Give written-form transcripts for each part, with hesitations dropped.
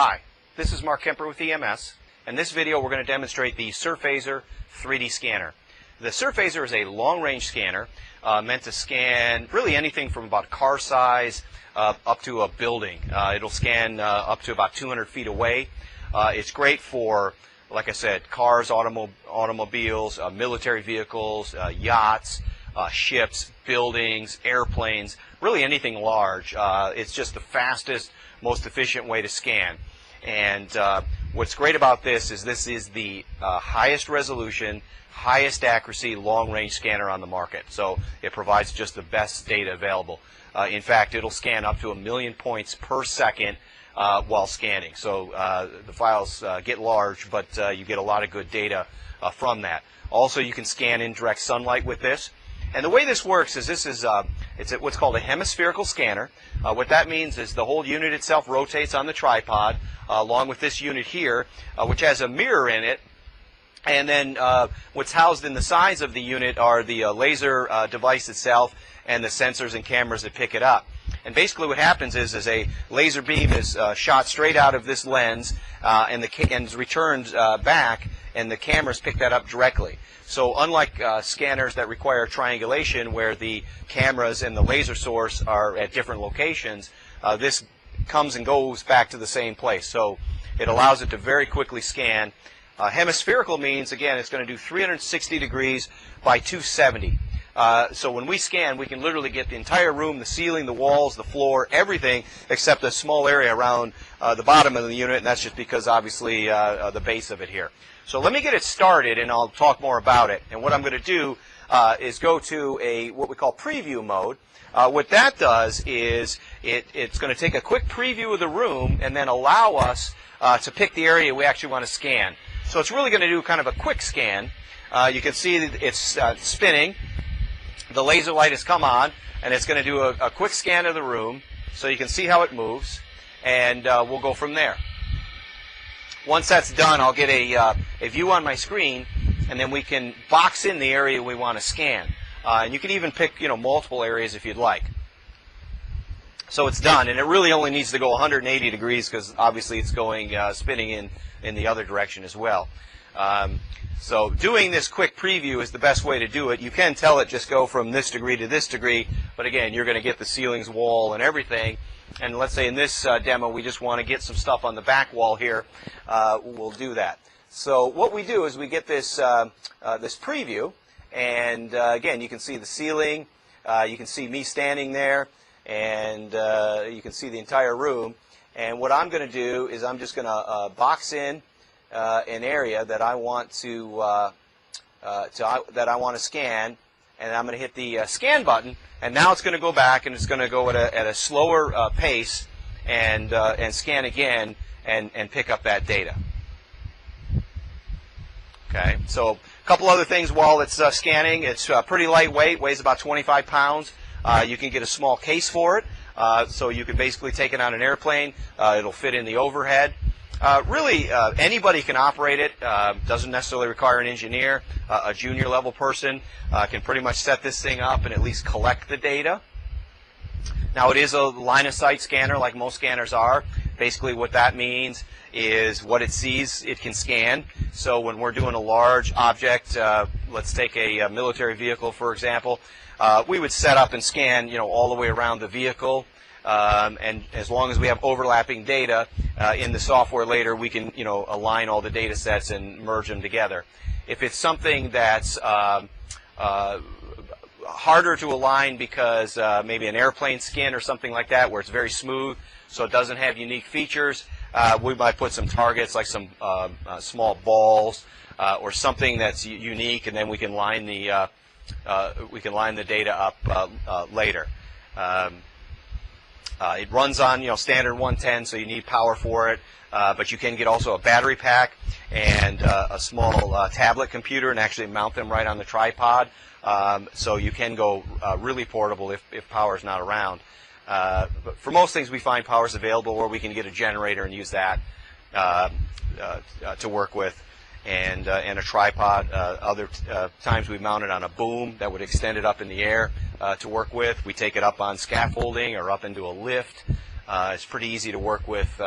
Hi, this is Mark Kemper with EMS. In this video we're going to demonstrate the SURPHASER 3D scanner. The SURPHASER is a long-range scanner meant to scan really anything from about car size up to a building. It'll scan up to about 200 feet away. It's great for, like I said, cars, automobiles, military vehicles, yachts, ships, buildings, airplanes, really anything large. It's just the fastest, most efficient way to scan. And what's great about this is the highest resolution, highest accuracy long-range scanner on the market. So it provides just the best data available. In fact, it'll scan up to 1 million points per second while scanning. So the files get large, but you get a lot of good data from that. Also, you can scan in direct sunlight with this. And the way this works is it's what's called a hemispherical scanner. What that means is the whole unit itself rotates on the tripod along with this unit here, which has a mirror in it. And then what's housed in the sides of the unit are the laser device itself and the sensors and cameras that pick it up. And basically what happens is a laser beam is shot straight out of this lens and is returned back, and the cameras pick that up directly. So unlike scanners that require triangulation where the cameras and the laser source are at different locations, this comes and goes back to the same place. So it allows it to very quickly scan. Hemispherical means, again, it's going to do 360 degrees by 270. So when we scan, we can literally get the entire room, the ceiling, the walls, the floor, everything except a small area around the bottom of the unit, and that's just because, obviously, the base of it here. So let me get it started, and I'll talk more about it. And what I'm going to do is go to what we call preview mode. What that does is it's going to take a quick preview of the room and then allow us to pick the area we actually want to scan. So it's really going to do kind of a quick scan. You can see that it's spinning. The laser light has come on, and it's going to do a quick scan of the room so you can see how it moves, and we'll go from there. Once that's done, I'll get a view on my screen, and then we can box in the area we want to scan. And you can even pick multiple areas if you'd like. So it's done, and it really only needs to go 180 degrees because obviously it's going spinning in the other direction as well. So doing this quick preview is the best way to do it. You can tell it just go from this degree to this degree, but again, you're going to get the ceilings, wall, and everything. And let's say in this demo we just want to get some stuff on the back wall here. We'll do that. So what we do is we get this this preview, and again, you can see the ceiling. You can see me standing there, and you can see the entire room. And what I'm going to do is I'm just going to box in an area that I want to scan, and I'm going to hit the scan button, and now it's going to go back and it's going to go at a slower pace and scan again and pick up that data. Okay, so a couple other things while it's scanning. It's pretty lightweight, weighs about 25 pounds. You can get a small case for it, so you can basically take it on an airplane. It'll fit in the overhead. Really, anybody can operate it. Doesn't necessarily require an engineer. A junior level person can pretty much set this thing up and at least collect the data. Now, it is a line of sight scanner like most scanners are. Basically what that means is what it sees it can scan. So when we're doing a large object, let's take a military vehicle for example, we would set up and scan all the way around the vehicle. And as long as we have overlapping data in the software later, we can align all the data sets and merge them together. If it's something that's harder to align because maybe an airplane skin or something like that where it's very smooth so it doesn't have unique features, we might put some targets like some small balls or something that's unique, and then we can line the data up later. It runs on standard 110, so you need power for it, but you can get also a battery pack and a small tablet computer and actually mount them right on the tripod, so you can go really portable if power is not around. But for most things we find power is available where we can get a generator and use that to work with, and a tripod. Other times we mount it on a boom that would extend it up in the air to work with. We take it up on scaffolding or up into a lift. It's pretty easy to work with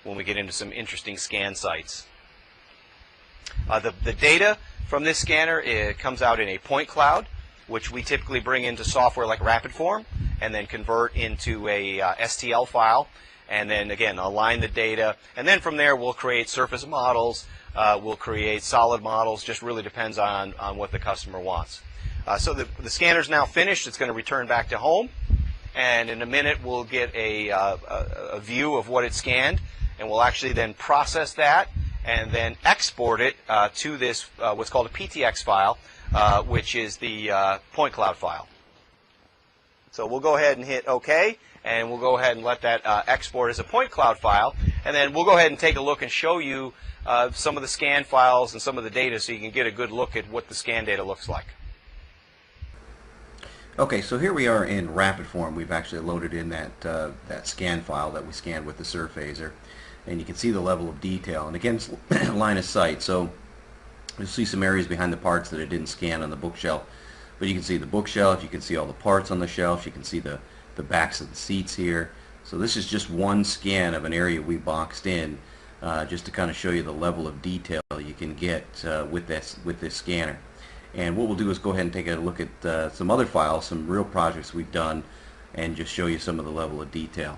when we get into some interesting scan sites. The data from this scanner, it comes out in a point cloud, which we typically bring into software like RapidForm and then convert into a STL file, and then again align the data, and then from there we'll create surface models, we'll create solid models. Just really depends on what the customer wants. So the scanner's now finished. It's going to return back to home, and in a minute we'll get a view of what it scanned, and we'll actually then process that and then export it to this what's called a PTX file, which is the point cloud file. So we'll go ahead and hit OK, and we'll go ahead and let that export as a point cloud file, and then we'll go ahead and take a look and show you some of the scan files and some of the data so you can get a good look at what the scan data looks like. Okay, so here we are in RapidForm. We've actually loaded in that scan file that we scanned with the SURPHASER, and you can see the level of detail, and again, it's line of sight, so you'll see some areas behind the parts that it didn't scan on the bookshelf, but you can see the bookshelf, you can see all the parts on the shelf, you can see the backs of the seats here. So this is just one scan of an area we boxed in, just to kind of show you the level of detail you can get with this scanner. And what we'll do is go ahead and take a look at some other files, some real projects we've done, and just show you some of the level of detail.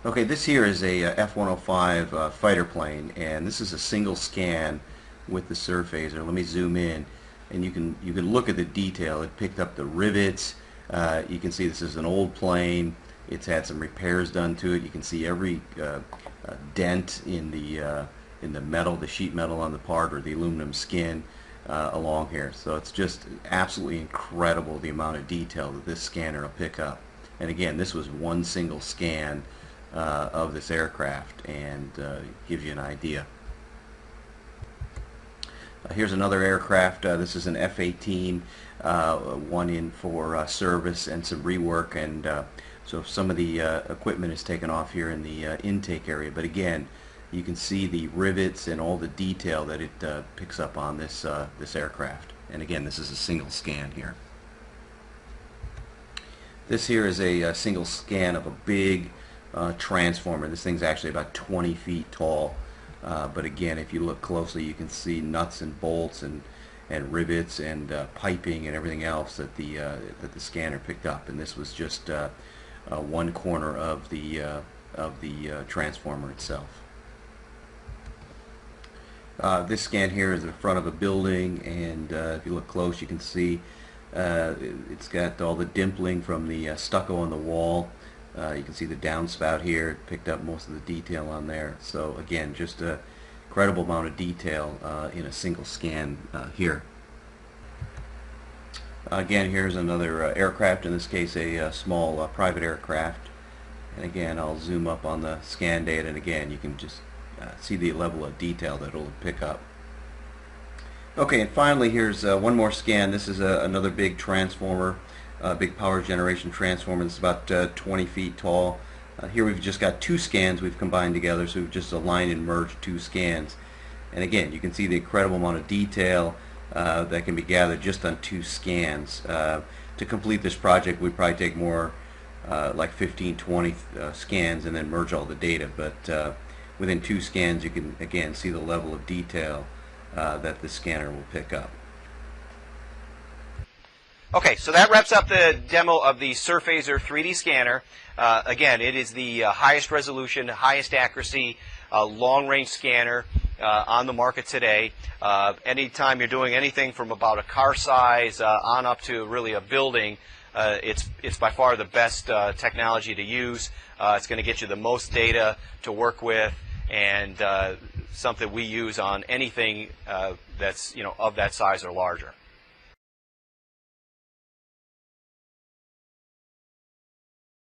Okay, this here is a F-105 fighter plane, and this is a single scan with the SURPHASER. Let me zoom in, and you can look at the detail. It picked up the rivets. You can see this is an old plane. It's had some repairs done to it. You can see every dent in the metal, the sheet metal on the part, or the aluminum skin along here. So it's just absolutely incredible the amount of detail that this scanner will pick up. And again, this was one single scan of this aircraft, and gives you an idea. Here's another aircraft. This is an F-18, one in for service and some rework, and so some of the equipment is taken off here in the intake area, but again, you can see the rivets and all the detail that it picks up on this aircraft. And again, this is a single scan here. This here is a single scan of a big transformer. This thing's actually about 20 feet tall, but again, if you look closely, you can see nuts and bolts and rivets and piping and everything else that the scanner picked up. And this was just one corner of the transformer itself. This scan here is the front of a building, and if you look close, you can see it's got all the dimpling from the stucco on the wall. You can see the downspout here. It picked up most of the detail on there. So again, just a incredible amount of detail in a single scan here. Again, here's another aircraft, in this case a small private aircraft. And again, I'll zoom up on the scan data, and again, you can just see the level of detail that it'll pick up. Okay, and finally, here's one more scan. This is another big transformer, big power generation transformer. This is about 20 feet tall. Here we've just got two scans we've combined together, so we've just aligned and merged two scans. And again, you can see the incredible amount of detail that can be gathered just on two scans. To complete this project, we'd probably take more like 15, 20 scans and then merge all the data. But within two scans, you can again see the level of detail that the scanner will pick up. Okay, so that wraps up the demo of the SURPHASER 3D scanner. Again, it is the highest resolution, highest accuracy, long-range scanner on the market today. Anytime you're doing anything from about a car size on up to really a building, it's by far the best technology to use. It's going to get you the most data to work with, and something we use on anything that's of that size or larger.